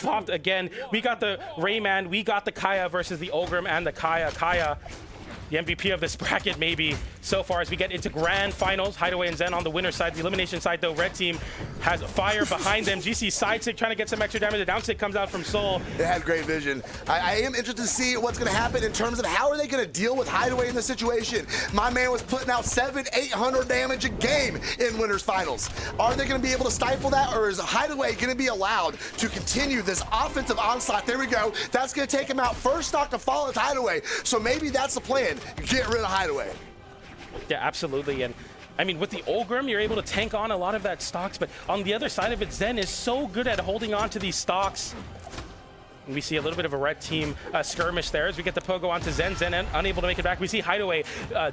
swapped again. We got the Rayman, we got the Kaya versus the Ogrim and the Kaya. Kaya, the MVP of this bracket maybe so far as we get into grand finals. Hideaway and Zen on the winner side. The elimination side though, red team has fire behind them. GC side stick trying to get some extra damage. The down stick comes out from Soul. They had great vision. I am interested to see what's going to happen in terms of how are they going to deal with Hideaway in this situation. My man was putting out 700-800 damage a game in winners finals. Are they going to be able to stifle that, or is Hideaway going to be allowed to continue this offensive onslaught? There we go. That's going to take him out. First stock to fall is Hideaway. So maybe that's the plan. Get rid of Hideaway. Yeah, absolutely. And I mean, with the Ogrim, you're able to tank on a lot of that stocks, but on the other side of it, Zen is so good at holding on to these stocks. And we see a little bit of a red team skirmish there as we get the pogo onto Zen. Zen unable to make it back. We see Hideaway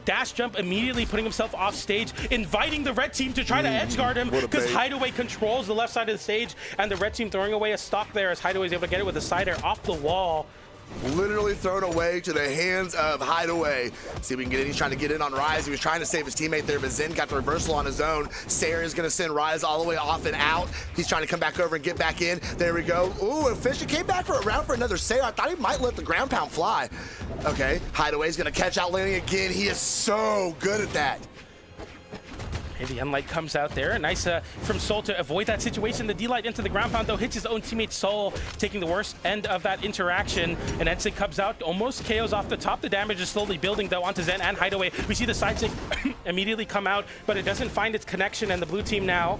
dash jump immediately putting himself off stage, inviting the red team to try to edge guard him because Hideaway controls the left side of the stage, and the red team throwing away a stock there as Hideaway is able to get it with a side air off the wall. Literally thrown away to the hands of Hideaway. See if we can get in. He's trying to get in on Ryze. He was trying to save his teammate there, but Zen got the reversal on his own. Sayer is going to send Ryze all the way off and out. He's trying to come back over and get back in. There we go. Ooh, and Fisher came back for a round for another Sayer. I thought he might let the ground pound fly. Okay, Hideaway's going to catch out landing again. He is so good at that. And the N-Light comes out there. Nice from Soul to avoid that situation. The D-Light into the ground pound, though, hits his own teammate Soul, taking the worst end of that interaction. And Ensig comes out, almost KOs off the top. The damage is slowly building, though, onto Zen and Hideaway. We see the side stick immediately come out, but it doesn't find its connection. And the blue team now,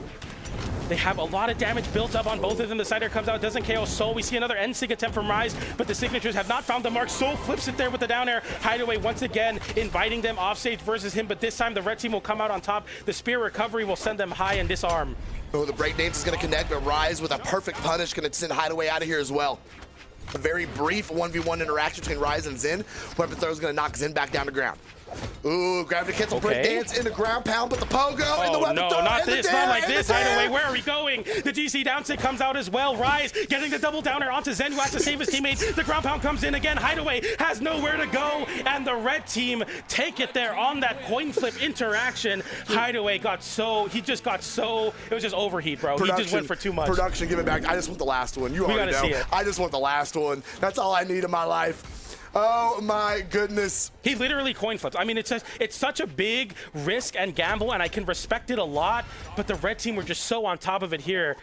they have a lot of damage built up on both of them. The side air comes out, doesn't KO Soul. We see another Ensig attempt from Ryze, but the signatures have not found the mark. Soul flips it there with the down air. Hideaway once again inviting them off stage versus him, but this time the red team will come out on top. The spear recovery will send them high and disarm. Oh, the breakdance is going to connect, but Ryze with a perfect punish going to send Hideaway out of here as well. A very brief 1v1 interaction between Ryze and Zen. Weapon throw is going to knock Zen back down to ground. Ooh, gravity cancel break dance in the ground pound, but the pogo and the weapon throw. No, not this, not like this. Hideaway, where are we going? The GC down stick comes out as well. Ryze getting the double downer onto Zen, who has to save his teammate. The ground pound comes in again. Hideaway has nowhere to go, and the red team take it there on that coin flip interaction. Hideaway got so, it was just overheat, bro. He just went for too much. Production, give it back. I just want the last one. You already know. See it. I just want the last one. That's all I need in my life. Oh my goodness. He literally coin flips. I mean, it's such a big risk and gamble, and I can respect it a lot, but the red team were just so on top of it here.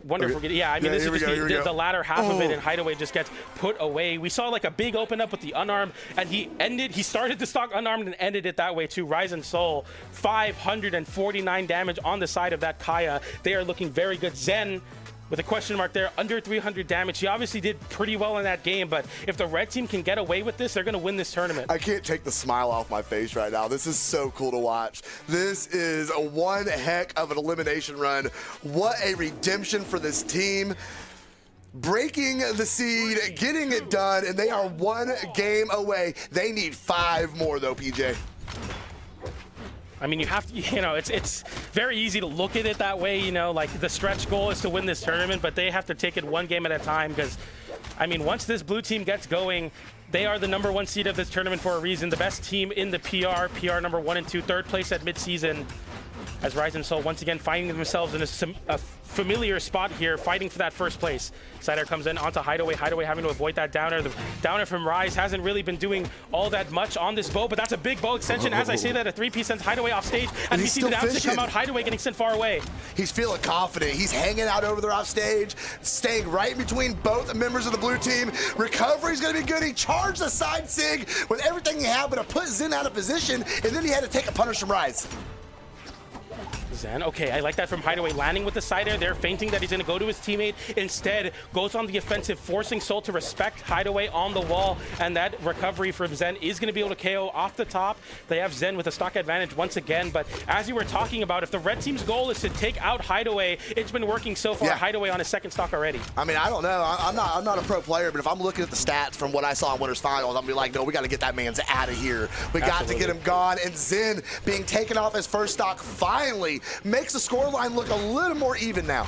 Wonder if we're getting, yeah, I mean, this is just the latter half of it, and Hideaway just gets put away. We saw like a big open up with the unarmed, and he started the stock unarmed and ended it that way too. Ryze and Soul, 549 damage on the side of that Kaya. They are looking very good. Zen, with a question mark there, under 300 damage. He obviously did pretty well in that game, but if the red team can get away with this, they're going to win this tournament. I can't take the smile off my face right now. This is so cool to watch. This is one heck of an elimination run. What a redemption for this team. Breaking the seed, getting it done, and they are one game away. They need 5 more though, PJ. I mean, you have to, you know, it's very easy to look at it that way, you know, like the stretch goal is to win this tournament, but they have to take it one game at a time because, I mean, once this blue team gets going, they are the #1 seed of this tournament for a reason. The best team in the PR number 1 and 2, third place at midseason. As Ryze and Soul once again finding themselves in a familiar spot here, fighting for that first place. Sider comes in onto Hideaway. Hideaway having to avoid that downer. The downer from Ryze hasn't really been doing all that much on this bow, but that's a big bow extension. As I say that, a 3-piece sends Hideaway off stage, and we see the down stick come out. Hideaway getting sent far away. He's feeling confident. He's hanging out over there off stage, staying right between both members of the blue team. Recovery's gonna be good. He charged the side sig with everything he had, but it put Zen out of position, and then he had to take a punish from Ryze. Zen, okay, I like that from Hideaway, landing with the side air there, feinting that he's going to go to his teammate. Instead, goes on the offensive, forcing Soul to respect Hideaway on the wall, and that recovery from Zen is going to be able to KO off the top. They have Zen with a stock advantage once again, but as you were talking about, if the red team's goal is to take out Hideaway, it's been working so far. Yeah. Hideaway on his second stock already. I mean, I don't know. I'm not a pro player, but if I'm looking at the stats from what I saw in Winners Finals, I'm be like, no, we got to get that man's out of here. We got to get him gone, and Zen being taken off his first stock finally makes the scoreline look a little more even now.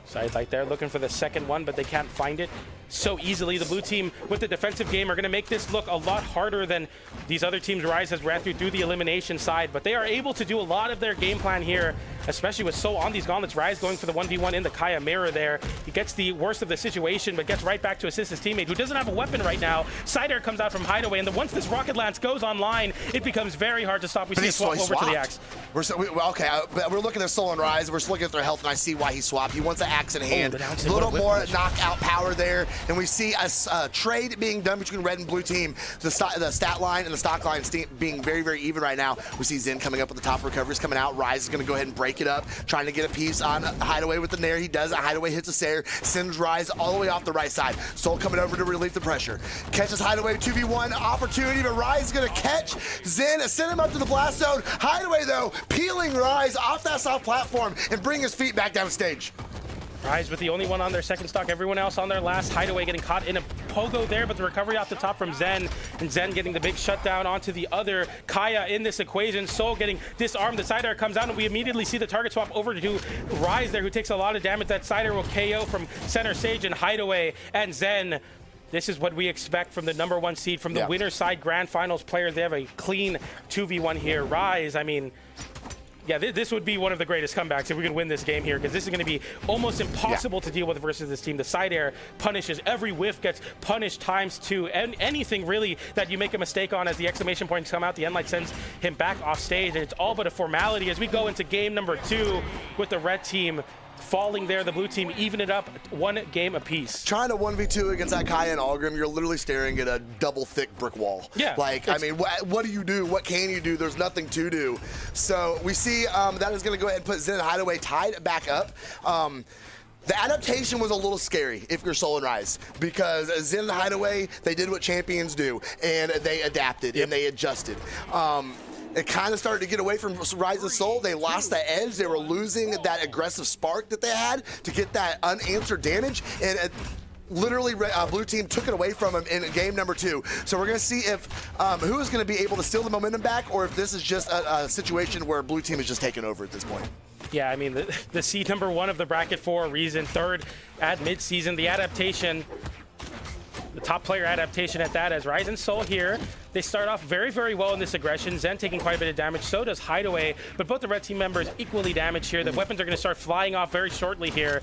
Side light there, looking for the second one, but they can't find it so easily. The blue team with the defensive game are going to make this look a lot harder than these other teams Ryze has ran through the elimination side, but they are able to do a lot of their game plan here especially with Soul on these gauntlets. Ryze going for the 1v1 in the Kaya mirror there. He gets the worst of the situation, but gets right back to assist his teammate, who doesn't have a weapon right now. Side air comes out from Hideaway, and then once this rocket lance goes online, it becomes very hard to stop. We see a swap over to the axe. We're looking at Soul and Ryze. We're just looking at their health, and I see why he swapped. He wants the axe in hand. A little more knockout power there, and we see a trade being done between red and blue team. The stat line and the stock line being very, very even right now. We see Zen coming up with the top recoveries coming out. Ryze is going to go ahead and break it up, trying to get a piece on Hideaway with the nair. He does it. Hideaway hits a Sair, sends Ryze all the way off the right side. Soul coming over to relieve the pressure. Catches Hideaway 2v1 opportunity, but Ryze is going to catch Zen, send him up to the blast zone. Hideaway, though, peeling Ryze off that soft platform and bring his feet back down the stage. Ryze with the only one on their second stock, everyone else on their last. Hideaway getting caught in a pogo there, but the recovery off the top from Zen, and Zen getting the big shutdown onto the other Kaya in this equation. Soul getting disarmed. The side air comes out, and we immediately see the target swap over to Ryze there, who takes a lot of damage. That side air will KO from center stage, and Hideaway and Zen. This is what we expect from the #1 seed, from the winner side grand finals player. They have a clean 2v1 here. Ryze, I mean, yeah, this would be one of the greatest comebacks if we can win this game here, because this is going to be almost impossible to deal with versus this team. The side air punishes. Every whiff gets punished ×2. And anything really that you make a mistake on, as the exclamation points come out, the end light sends him back off stage. And it's all but a formality as we go into game #2 with the red team falling there. The blue team even it up 1 game apiece. Trying to 1v2 against that Kaya and Algrim, you're literally staring at a double thick brick wall. Yeah. Like, I mean, what do you do? What can you do? There's nothing to do. So we see that is going to go ahead and put Zen and Hideaway tied back up. The adaptation was a little scary if you're Soul and Ryze, because Zen and Hideaway, they did what champions do, and they adapted and they adjusted. It kind of started to get away from Ryze and Soul. They lost that edge. They were losing that aggressive spark that they had to get that unanswered damage. And literally, blue team took it away from him in game #2. So we're going to see if who is going to be able to steal the momentum back, or if this is just a situation where blue team is just taking over at this point. Yeah, I mean, the seed #1 of the bracket for a reason. Third at mid-season. The adaptation, the top player adaptation at that, as Ryze and Soul here. They start off very, very well in this aggression. Zen taking quite a bit of damage, so does Hideaway, but both the red team members equally damaged here. The weapons are going to start flying off very shortly here,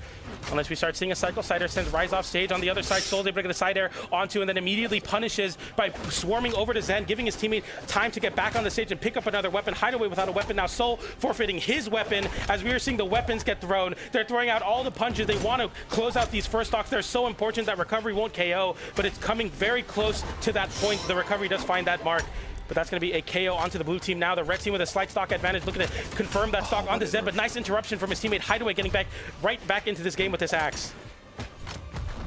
unless we start seeing a cycle. Side air sends Ryze off stage. On the other side, Soul's able to get the side air onto, and then immediately punishes by swarming over to Zen, giving his teammate time to get back on the stage and pick up another weapon. Hideaway without a weapon now. Soul forfeiting his weapon as we are seeing the weapons get thrown. They're throwing out all the punches. They want to close out these first stocks. They're so important that recovery won't KO, but it's coming very close to that point. The recovery does find that mark, but that's going to be a KO onto the blue team now. The red team with a slight stock advantage, looking to confirm that stock onto Zen, but nice interruption from his teammate Hideaway, getting right back into this game with this axe.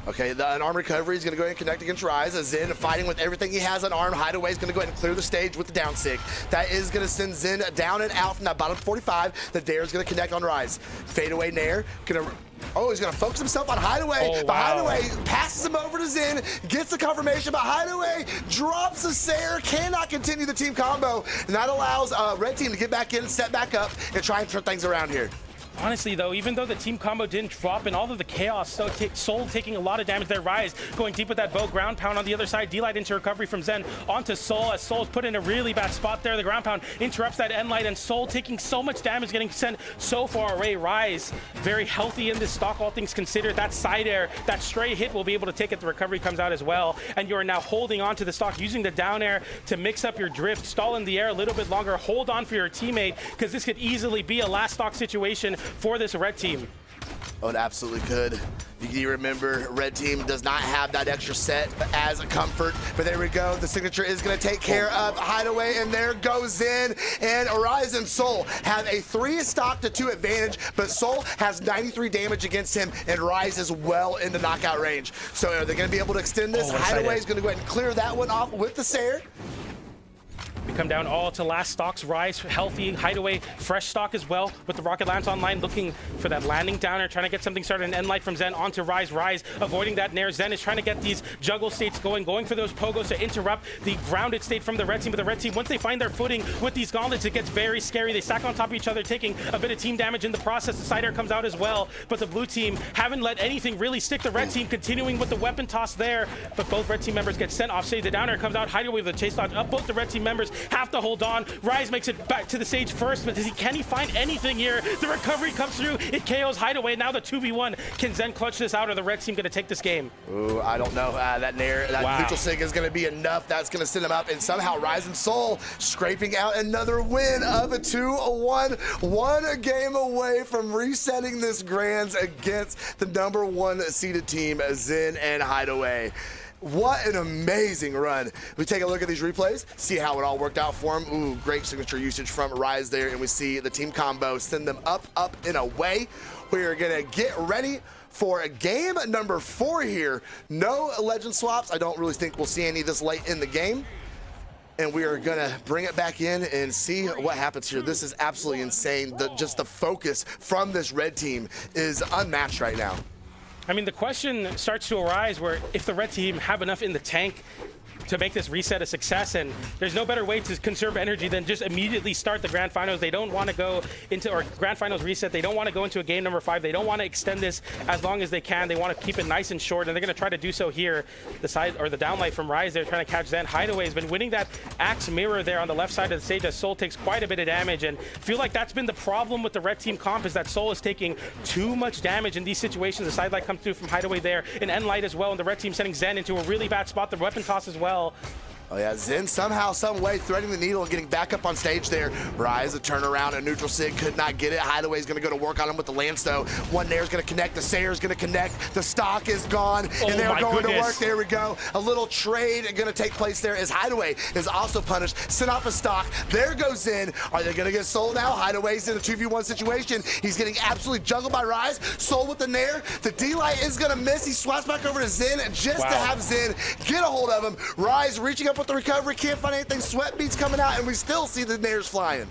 Okay, an arm recovery is going to go ahead and connect against Ryze. Zen fighting with everything he has on arm. Hideaway is going to go ahead and clear the stage with the down stick. That is going to send Zen down and out from that bottom 45. The Dare is going to connect on Ryze. Fadeaway Nair. He's going to focus himself on Hideaway. But Hideaway passes him over to Zen, gets the confirmation, but Hideaway drops the Sair, cannot continue the team combo. And that allows red team to get back in, set back up, and try and turn things around here. Honestly, though, even though the team combo didn't drop and all of the chaos, so Soul taking a lot of damage there. Ryze going deep with that bow. Ground pound on the other side. D-Light into recovery from Zen onto Soul, as Soul's put in a really bad spot there. The ground pound interrupts that end light, and Soul taking so much damage, getting sent so far away. Ryze very healthy in this stock, all things considered. That side air, that stray hit will be able to take it. The recovery comes out as well, and you are now holding on to the stock, using the down air to mix up your drift, stall in the air a little bit longer, hold on for your teammate, because this could easily be a last stock situation for this red team. Oh, it absolutely could. You remember, red team does not have that extra set as a comfort, but there we go. The signature is going to take care of Hideaway, and there goes Zen. And Ryze and Soul have a 3 stock to 2 advantage, but Soul has 93 damage against him, and Ryze is well into knockout range. So are they going to be able to extend this? Hideaway is going to go ahead and clear that one off with the Sair. We come down all to last stocks. Ryze healthy, Hideaway fresh stock as well with the rocket lance online, looking for that landing downer, trying to get something started. An end light from Zen onto Ryze. Ryze avoiding that nair. Zen is trying to get these juggle states going for those pogos to interrupt the grounded state from the red team. But the red team, once they find their footing with these gauntlets, it gets very scary. They stack on top of each other, taking a bit of team damage in the process. The side air comes out as well, but the blue team haven't let anything really stick. The red team continuing with the weapon toss there, but both red team members get sent off stage. The down air comes out. Hideaway with a chase dodge up both the red team members, have to hold on. Ryze makes it back to the stage first, but can he find anything here? The recovery comes through. It KOs Hideaway. Now the 2v1. Can Zen clutch this out, or the red team going to take this game? Ooh, I don't know. That neutral sig is going to be enough. That's going to send him up, and somehow Ryze and Soul scraping out another win of a 2-1. One game away from resetting this Grands against the #1 seeded team, Zen and Hideaway. What an amazing run. We take a look at these replays, see how it all worked out for him. Ooh, great signature usage from Ryze there, and we see the team combo send them up, and away. We're gonna get ready for game number 4 here. No legend swaps. I don't really think we'll see any this late in the game. And we are gonna bring it back in and see what happens here. This is absolutely insane. Just the focus from this red team is unmatched right now. I mean, the question starts to arise where if the red team have enough in the tank to make this reset a success, and there's no better way to conserve energy than just immediately start the grand finals. They don't want to go into, or grand finals reset, they don't want to go into a game number 5. They don't want to extend this as long as they can. They want to keep it nice and short, and they're going to try to do so here. The side, or the downlight from Ryze, they're trying to catch Zen. Hideaway has been winning that axe mirror there on the left side of the stage as Soul takes quite a bit of damage, and I feel like that's been the problem with the red team comp, is that Soul is taking too much damage in these situations. The side light comes through from Hideaway there, and end light as well, and the red team sending Zen into a really bad spot. The weapon toss as well. Oh yeah, Zen somehow, some way threading the needle and getting back up on stage there. Ryze, a turnaround, a neutral sig, could not get it. Hideaway's gonna go to work on him with the lance though. One nair's gonna connect, the Sayer's gonna connect, the stock is gone, and they're going to work. There we go. A little trade gonna take place there as Hideaway is also punished. Sent off a stock. There goes Zen. Are they gonna get Soul now? Hideaway's in a 2v1 situation. He's getting absolutely juggled by Ryze. Soul with the nair. The D-light is gonna miss. He swaps back over to Zen just to have Zen get a hold of him. Ryze reaching up with the recovery, can't find anything. Sweat beats coming out, and we still see the nairs flying.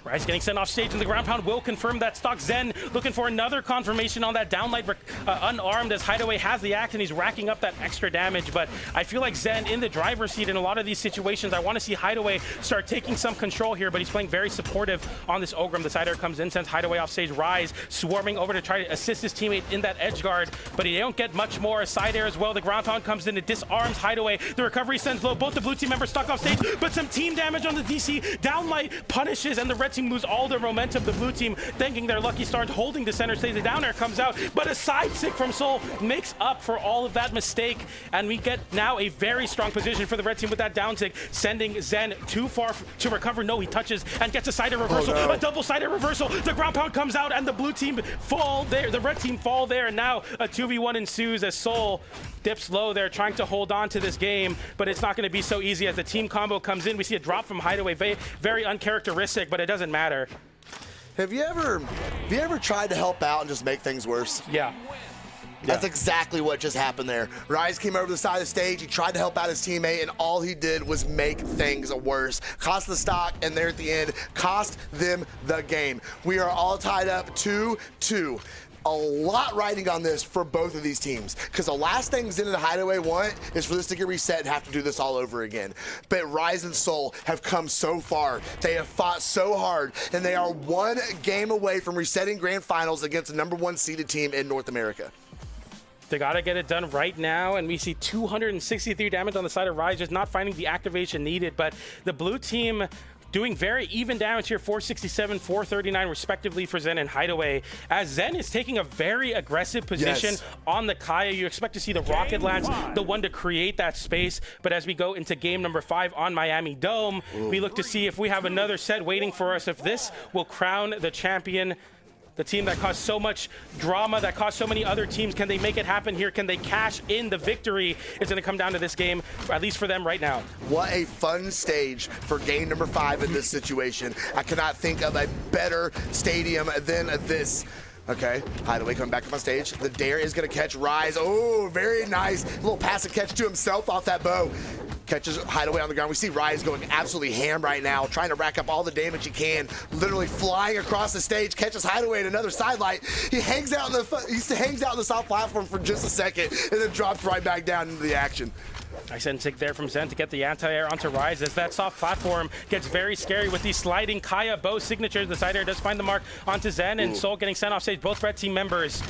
Ryze getting sent off stage, and the ground pound will confirm that stock. Zen looking for another confirmation on that downlight, unarmed, as Hideaway has the axe and he's racking up that extra damage. But I feel like Zen in the driver's seat in a lot of these situations. I want to see Hideaway start taking some control here, but he's playing very supportive on this Ogrim. The side air comes in, sends Hideaway off stage. Ryze swarming over to try to assist his teammate in that edge guard, but he don't get much more. A side air as well. The ground pound comes in, it disarms Hideaway. The recovery sends low. Both the blue team members stuck off stage, but some team damage on the DC. Downlight punishes, and the red team lose all their momentum. The blue team thanking their lucky stars, holding the center stage. The down air comes out, but a side stick from Soul makes up for all of that mistake, and we get now a very strong position for the red team with that down tick, sending Zen too far to recover. No, he touches and gets a side air reversal. A double side air reversal. The ground pound comes out, and the blue team fall there. The red team fall there, and now a 2v1 ensues as Soul dips low there, trying to hold on to this game, but it's not going to be so easy as the team combo comes in. We see a drop from Hideaway, very uncharacteristic, but it doesn't matter. Have you ever tried to help out and just make things worse? Yeah. That's exactly what just happened there. Ryze came over to the side of the stage, he tried to help out his teammate, and all he did was make things worse. Cost the stock, and there at the end, cost them the game. We are all tied up 2-2. A lot riding on this for both of these teams, because the last thing Zen and Hideaway want is for this to get reset and have to do this all over again. But Ryze and Soul have come so far. They have fought so hard, and they are one game away from resetting grand finals against the #1 seeded team in North America. They got to get it done right now, and we see 263 damage on the side of Ryze, just not finding the activation needed. But the blue team doing very even damage here, 467, 439 respectively for Zen and Hideaway, as Zen is taking a very aggressive position on the Kaya. You expect to see the rocket lance, the one to create that space, but as we go into game number 5 on Miami Dome, we look to see if we have another set waiting for us, if this will crown the champion. The team that caused so much drama, that caused so many other teams, can they make it happen here? Can they cash in the victory? It's going to come down to this game, at least for them right now. What a fun stage for game number 5 in this situation. I cannot think of a better stadium than this. Okay, Hideaway coming back up on stage. The dare is going to catch Ryze. Oh, very nice. A little passive catch to himself off that bow. Catches Hideaway on the ground. We see Ryze going absolutely ham right now, trying to rack up all the damage he can, literally flying across the stage, catches Hideaway at another sidelight. He hangs out in the soft platform for just a second, and then drops right back down into the action. Nice end tick there from Zen to get the anti-air onto Ryze as that soft platform gets very scary with these sliding Kaya bow signatures. The side air does find the mark onto Zen, and Soul getting sent off stage. Both red team members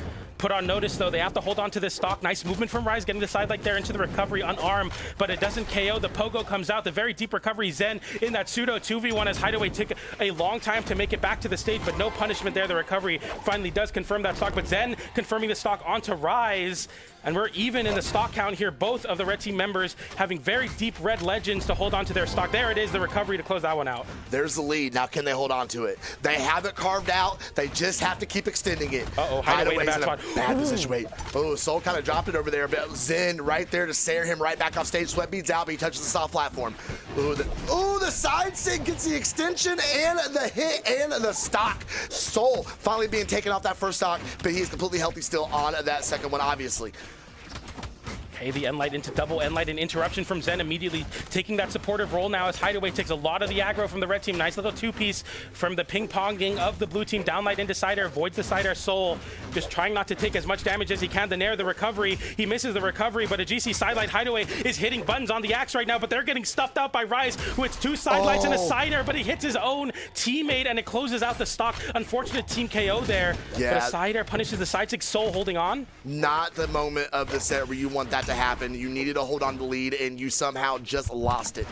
put on notice, though. They have to hold on to this stock. Nice movement from Ryze, getting the side like there into the recovery unarmed, but it doesn't KO. The pogo comes out. The very deep recovery. Zen in that pseudo 2v1 as Hideaway took a long time to make it back to the stage, but no punishment there. The recovery finally does confirm that stock, but Zen confirming the stock onto Ryze. And we're even in the stock count here. Both of the red team members having very deep red legends to hold on to their stock. There it is, the recovery to close that one out. There's the lead. Now can they hold on to it? They have it carved out. They just have to keep extending it. Uh-oh, Hideaway in a bad spot. Bad position. Wait. Oh, Soul kind of dropped it over there, but Zen right there to stare him right back off stage. Sweat beads out, but he touches the soft platform. Ooh, the side sig gets the extension and the hit and the stock. Soul finally being taken off that first stock, but he's completely healthy still on that second one, obviously. Okay, the Enlight into double Enlight, and interruption from Zen immediately taking that supportive role now as Hideaway takes a lot of the aggro from the red team. Nice little two-piece from the ping-ponging of the blue team. Downlight into Cider, avoids the Cider. Soul just trying not to take as much damage as he can. The Nair, the recovery. He misses the recovery, but a GC sidelight. Hideaway is hitting buttons on the axe right now, but they're getting stuffed out by Ryze, who hits two sidelights and a Cider, but he hits his own teammate, and it closes out the stock. Unfortunate team KO there, yeah. But a Cider punishes the side six. Soul holding on. Not the moment of the set where you want that to happen. You needed to hold on to the lead, and you somehow just lost it.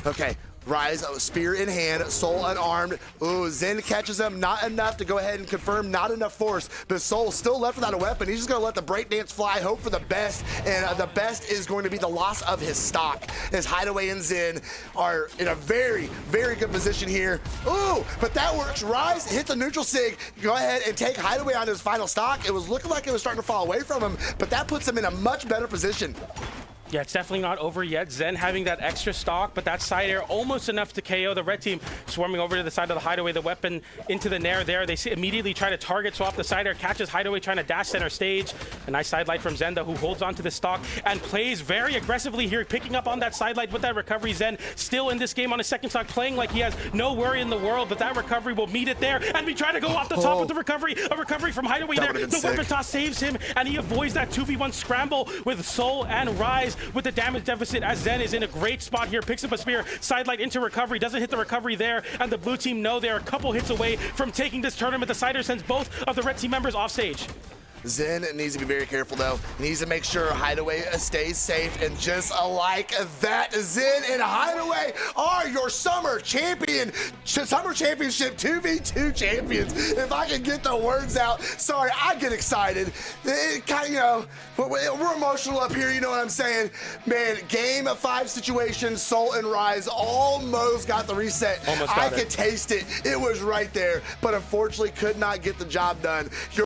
Okay, Ryze, spear in hand, Soul unarmed. Ooh, Zen catches him, not enough to go ahead and confirm, not enough force, but Soul still left without a weapon. He's just gonna let the breakdance fly, hope for the best, and the best is going to be the loss of his stock, as Hideaway and Zen are in a very, very good position here. Ooh, but that works. Ryze hits a neutral sig, go ahead and take Hideaway on his final stock. It was looking like it was starting to fall away from him, but that puts him in a much better position. Yeah, it's definitely not over yet. Zen having that extra stock, but that side air almost enough to KO. The red team swarming over to the side of the Hideaway, the weapon into the Nair there. They immediately try to target swap. The side air catches Hideaway trying to dash center stage. A nice sidelight from Zen, though, who holds onto the stock and plays very aggressively here, picking up on that sidelight with that recovery. Zen still in this game on his second stock, playing like he has no worry in the world, but that recovery will meet it there. And we try to go off the top with the recovery. A recovery from Hideaway there. The weapon toss saves him, and he avoids that 2v1 scramble with Soul and Ryze with the damage deficit, as Zen is in a great spot here, picks up a spear, sidelight into recovery, doesn't hit the recovery there, and the blue team know they're a couple hits away from taking this tournament. The Cider sends both of the red team members off stage. Zen needs to be very careful, though. He needs to make sure Hideaway stays safe, and just like that, Zen and Hideaway are your summer championship 2v2 champions. If I can get the words out. Sorry, I get excited. It kind of, you know, we're emotional up here, you know what I'm saying? Man, game of 5 situation, Soul and Ryze almost got the reset. I could taste it. It was right there, but unfortunately could not get the job done.